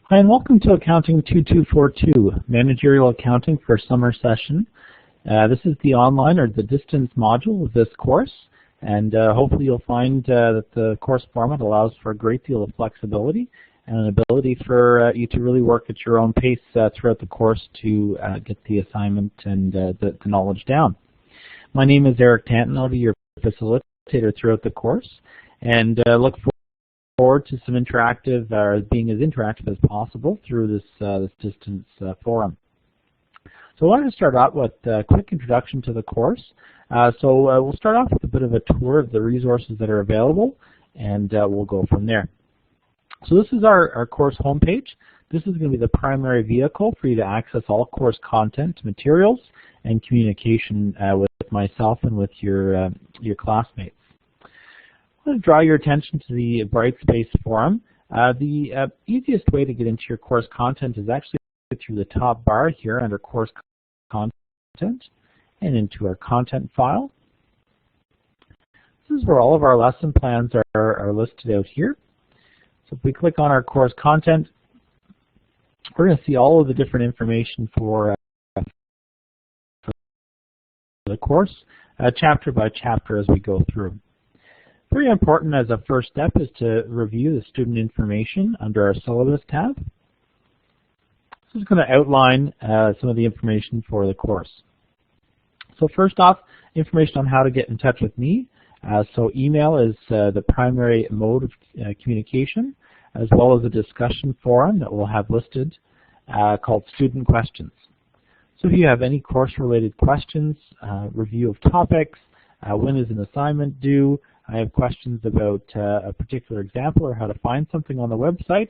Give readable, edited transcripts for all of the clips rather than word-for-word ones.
Hi, and welcome to Accounting 2242, Managerial Accounting for Summer Session. This is the online or the distance module of this course, and hopefully you'll find that the course format allows for a great deal of flexibility and an ability for you to really work at your own pace throughout the course to get the assignment and the knowledge down. My name is Eric Tanton. I'll be your facilitator throughout the course, and look forward to some interactive, being as interactive as possible through this distance forum. So I wanted to start out with a quick introduction to the course. We'll start off with a bit of a tour of the resources that are available, and we'll go from there. So this is our course homepage. This is going to be the primary vehicle for you to access all course content, materials, and communication with myself and with your classmates. I'm going to draw your attention to the Brightspace forum. The easiest way to get into your course content is actually through the top bar here under Course Content and into our content file. This is where all of our lesson plans are listed out here. So if we click on our course content, we're going to see all of the different information for the course, chapter by chapter as we go through. Very important as a first step is to review the student information under our syllabus tab. This is going to outline some of the information for the course. So first off, information on how to get in touch with me. So email is the primary mode of communication, as well as a discussion forum that we'll have listed called Student Questions. So if you have any course-related questions, review of topics, when is an assignment due, I have questions about a particular example or how to find something on the website,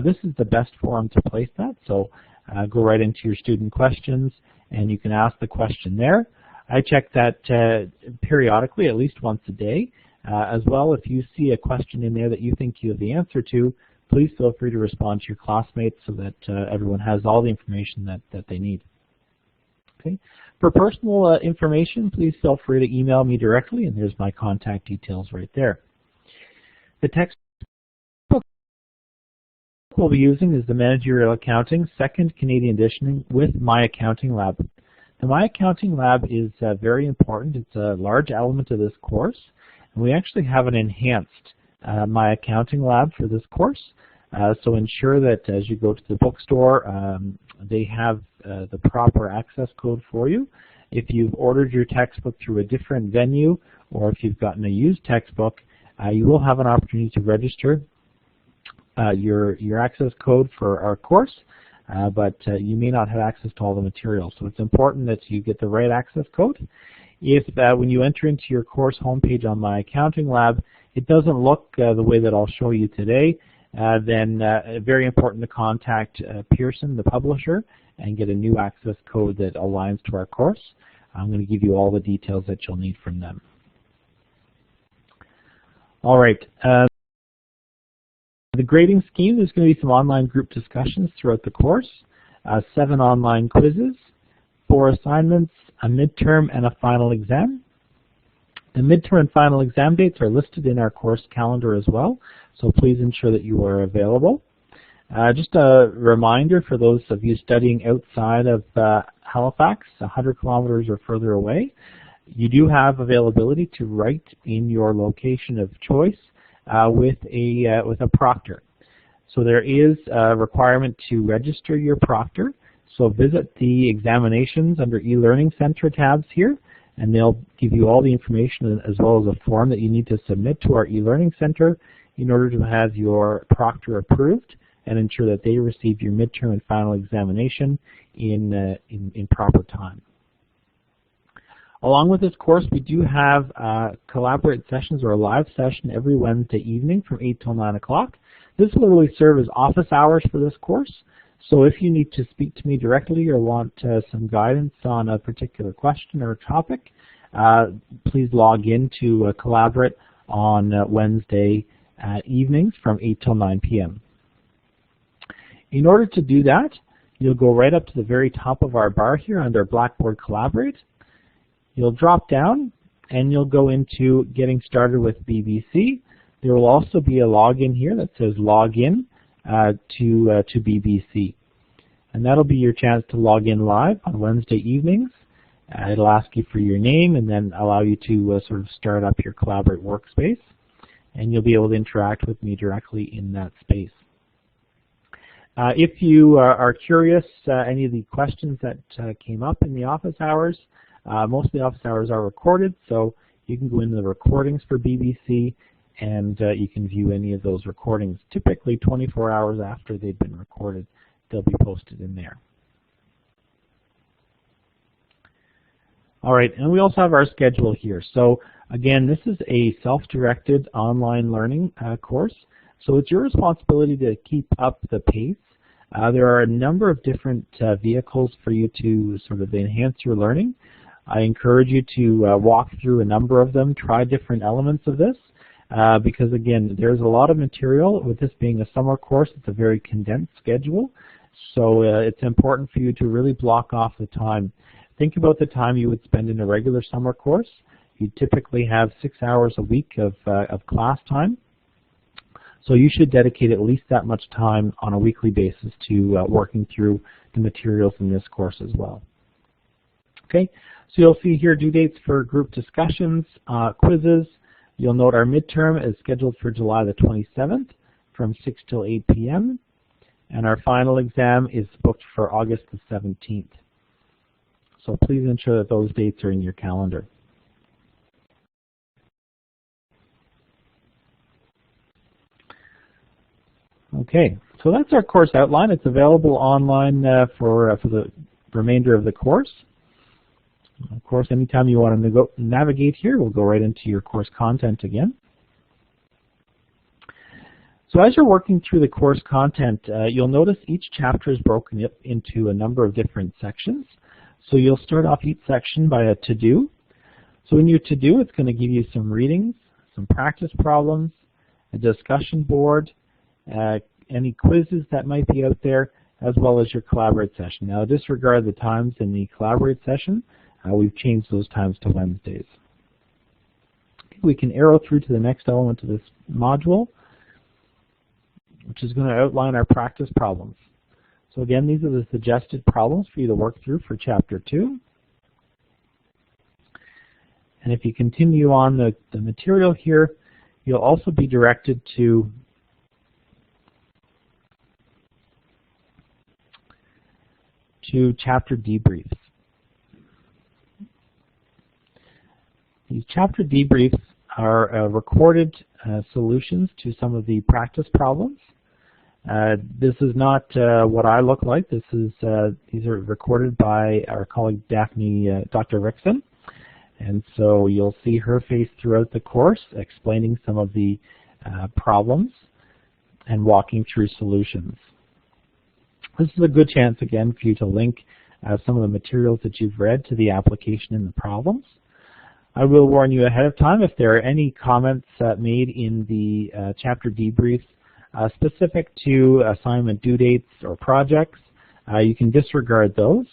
this is the best forum to place that. So go right into your student questions and you can ask the question there. I check that periodically, at least once a day. As well, if you see a question in there that you think you have the answer to, please feel free to respond to your classmates so that everyone has all the information that they need. Okay. For personal information, please feel free to email me directly, and there's my contact details right there. The textbook we'll be using is the Managerial Accounting, 2nd Canadian edition with My Accounting Lab. The My Accounting Lab is very important. It's a large element of this course, and we actually have an enhanced My Accounting Lab for this course. So ensure that as you go to the bookstore, they have the proper access code for you. If you've ordered your textbook through a different venue, or if you've gotten a used textbook, you will have an opportunity to register your access code for our course, but you may not have access to all the materials. So it's important that you get the right access code. If when you enter into your course homepage on My Accounting Lab, it doesn't look the way that I'll show you today, then very important to contact Pearson, the publisher, and get a new access code that aligns to our course. I'm going to give you all the details that you'll need from them. All right. The grading scheme, there's going to be some online group discussions throughout the course, 7 online quizzes, 4 assignments, a midterm, and a final exam. The midterm and final exam dates are listed in our course calendar as well, so please ensure that you are available. Just a reminder for those of you studying outside of Halifax, 100 kilometers or further away, you do have availability to write in your location of choice with a proctor. So there is a requirement to register your proctor. So visit the examinations under e-learning center tabs here, and they'll give you all the information as well as a form that you need to submit to our e-learning center in order to have your proctor approved and ensure that they receive your midterm and final examination in proper time. Along with this course, we do have collaborate sessions or a live session every Wednesday evening from 8 till 9 o'clock. This will really serve as office hours for this course. So if you need to speak to me directly or want some guidance on a particular question or topic, please log in to Collaborate on Wednesday evenings from 8 till 9 p.m. In order to do that, you'll go right up to the very top of our bar here under Blackboard Collaborate. You'll drop down and you'll go into Getting Started with BBC. There will also be a login here that says Login. to BBC. And that'll be your chance to log in live on Wednesday evenings. It'll ask you for your name and then allow you to sort of start up your Collaborate workspace. And you'll be able to interact with me directly in that space. If you are curious, any of the questions that came up in the office hours, most of the office hours are recorded, so you can go into the recordings for BBC and you can view any of those recordings. Typically 24 hours after they've been recorded, they'll be posted in there. All right, and we also have our schedule here. So again, this is a self-directed online learning course, so it's your responsibility to keep up the pace. There are a number of different vehicles for you to sort of enhance your learning. I encourage you to walk through a number of them, try different elements of this, because again, there's a lot of material. With this being a summer course, it's a very condensed schedule, so it's important for you to really block off the time. Think about the time you would spend in a regular summer course. You typically have 6 hours a week of class time. So you should dedicate at least that much time on a weekly basis to working through the materials in this course as well. Okay, so you'll see here due dates for group discussions, quizzes. You'll note our midterm is scheduled for July the 27th from 6 till 8 p.m. And our final exam is booked for August the 17th. So please ensure that those dates are in your calendar. Okay, so that's our course outline. It's available online for the remainder of the course. Of course, anytime you want to navigate here, we'll go right into your course content again. So as you're working through the course content, you'll notice each chapter is broken up into a number of different sections. So you'll start off each section by a to-do. So in your to-do, it's going to give you some readings, some practice problems, a discussion board, any quizzes that might be out there, as well as your Collaborate session. Now disregard the times in the Collaborate session. We've changed those times to Wednesdays. We can arrow through to the next element of this module, which is going to outline our practice problems. So again, these are the suggested problems for you to work through for Chapter 2. And if you continue on the material here, you'll also be directed to chapter debriefs. These chapter debriefs are recorded solutions to some of the practice problems. This is not what I look like. These are recorded by our colleague Daphne, Dr. Rickson. And so you'll see her face throughout the course explaining some of the problems and walking through solutions. This is a good chance again for you to link some of the materials that you've read to the application and the problems. I will warn you ahead of time if there are any comments made in the chapter debriefs specific to assignment due dates or projects. You can disregard those.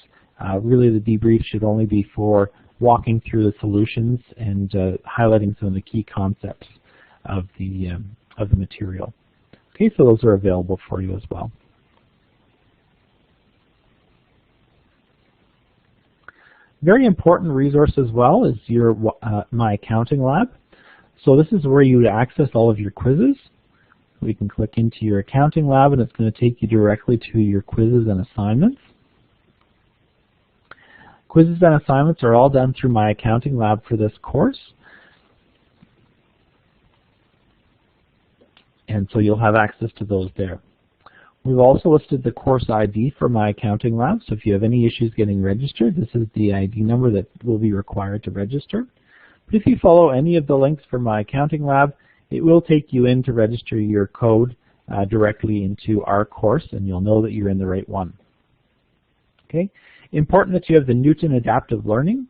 Really the debrief should only be for walking through the solutions and highlighting some of the key concepts of the material. Okay, so those are available for you as well. Very important resource as well is your My Accounting Lab. So this is where you would access all of your quizzes. We can click into your Accounting Lab and it's going to take you directly to your quizzes and assignments. Quizzes and assignments are all done through My Accounting Lab for this course. And so you'll have access to those there. We've also listed the course ID for My Accounting Lab, so if you have any issues getting registered, this is the ID number that will be required to register. But if you follow any of the links for My Accounting Lab, it will take you in to register your code directly into our course, and you'll know that you're in the right one. Okay, important that you have the Newton Adaptive Learning.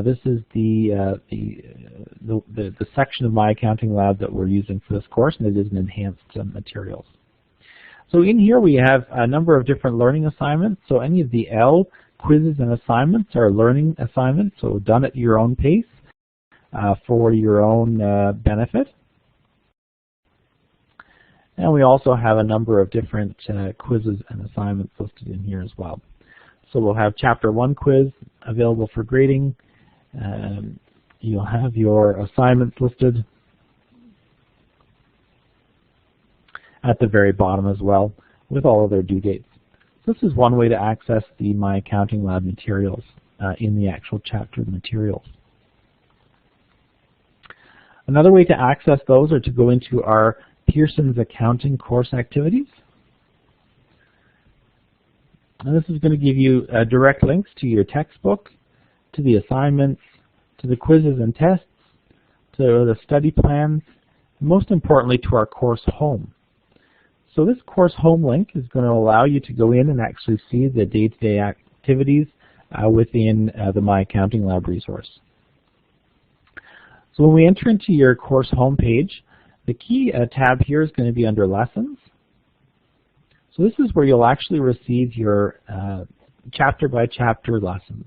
This is the section of My Accounting Lab that we're using for this course, and it is an enhanced materials. So in here we have a number of different learning assignments. So any of the L quizzes and assignments are learning assignments, so done at your own pace for your own benefit. And we also have a number of different quizzes and assignments listed in here as well. So we'll have Chapter 1 quiz available for grading. You'll have your assignments listed at the very bottom as well, with all of their due dates. This is one way to access the My Accounting Lab materials in the actual chapter materials. Another way to access those are to go into our Pearson's Accounting course activities. And this is going to give you direct links to your textbook, to the assignments, to the quizzes and tests, to the study plans, and most importantly to our course home. So this course home link is going to allow you to go in and actually see the day-to-day activities within the My Accounting Lab resource. So when we enter into your course home page, the key tab here is going to be under Lessons. So this is where you'll actually receive your chapter-by-chapter lessons.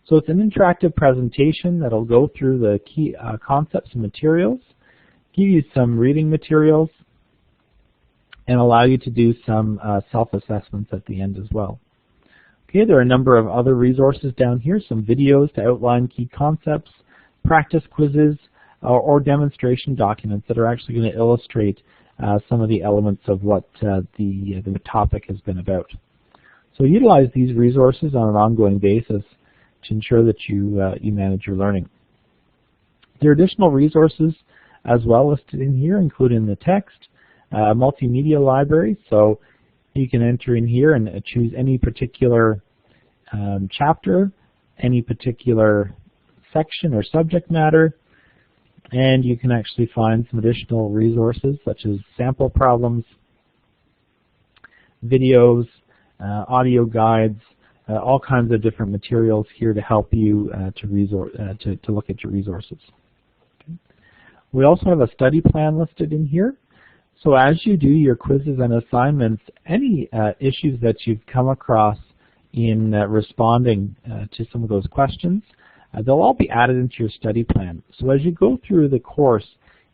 So it's an interactive presentation that will go through the key concepts and materials, give you some reading materials, and allow you to do some self-assessments at the end as well. Okay, there are a number of other resources down here, some videos to outline key concepts, practice quizzes, or demonstration documents that are actually going to illustrate some of the elements of what the topic has been about. So utilize these resources on an ongoing basis to ensure that you manage your learning. There are additional resources as well listed in here, including the text, multimedia library, so you can enter in here and choose any particular chapter, any particular section or subject matter, and you can actually find some additional resources such as sample problems, videos, audio guides, all kinds of different materials here to help you to look at your resources. Okay. We also have a study plan listed in here. So as you do your quizzes and assignments, any issues that you've come across in responding to some of those questions, they'll all be added into your study plan. So as you go through the course,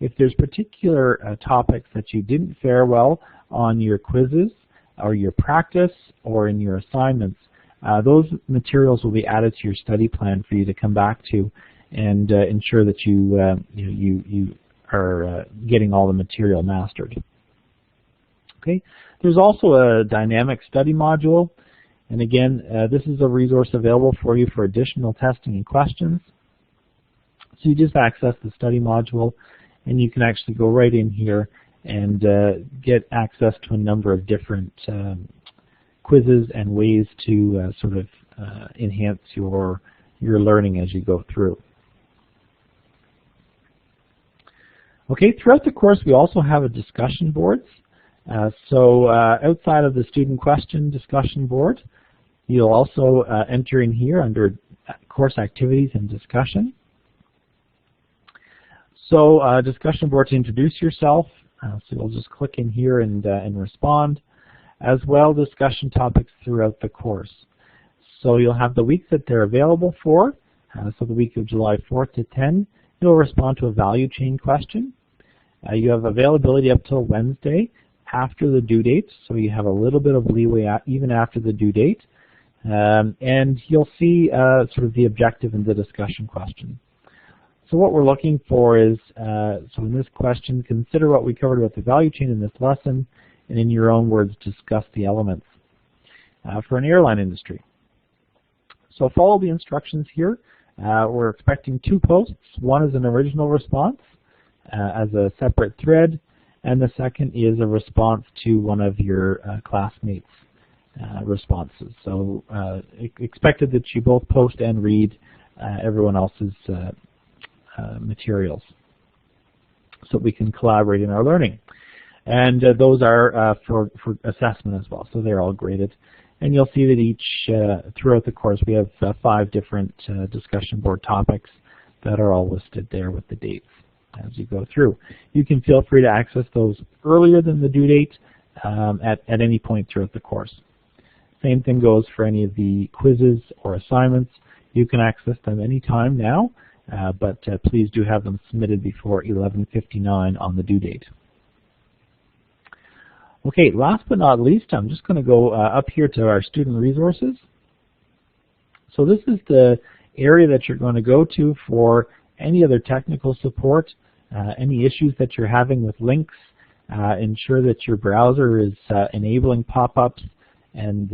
if there's particular topics that you didn't fare well on your quizzes or your practice or in your assignments, those materials will be added to your study plan for you to come back to and ensure that you are getting all the material mastered. Okay. There's also a dynamic study module, and again, this is a resource available for you for additional testing and questions. So you just access the study module, and you can actually go right in here and get access to a number of different quizzes and ways to sort of enhance your learning as you go through. Okay, throughout the course we also have a discussion boards. So outside of the student question discussion board, you'll also enter in here under course activities and discussion. So discussion board to introduce yourself, so you'll just click in here and respond, as well discussion topics throughout the course. So you'll have the weeks that they're available for, so the week of July 4th to 10, you'll respond to a value chain question. You have availability up till Wednesday after the due date, so you have a little bit of leeway even after the due date. And you'll see sort of the objective in the discussion question. So what we're looking for is, so in this question, consider what we covered about the value chain in this lesson, and in your own words, discuss the elements for an airline industry. So follow the instructions here. We're expecting 2 posts. One is an original response as a separate thread, and the second is a response to one of your classmates' responses. So expected that you both post and read everyone else's materials so we can collaborate in our learning. And those are for assessment as well, so they're all graded. And you'll see that each, throughout the course, we have 5 different discussion board topics that are all listed there with the dates as you go through. You can feel free to access those earlier than the due date at any point throughout the course. Same thing goes for any of the quizzes or assignments. You can access them anytime now, but please do have them submitted before 11:59 on the due date. Okay, last but not least, I'm just going to go up here to our student resources. So this is the area that you're going to go to for any other technical support, any issues that you're having with links. Ensure that your browser is enabling pop-ups and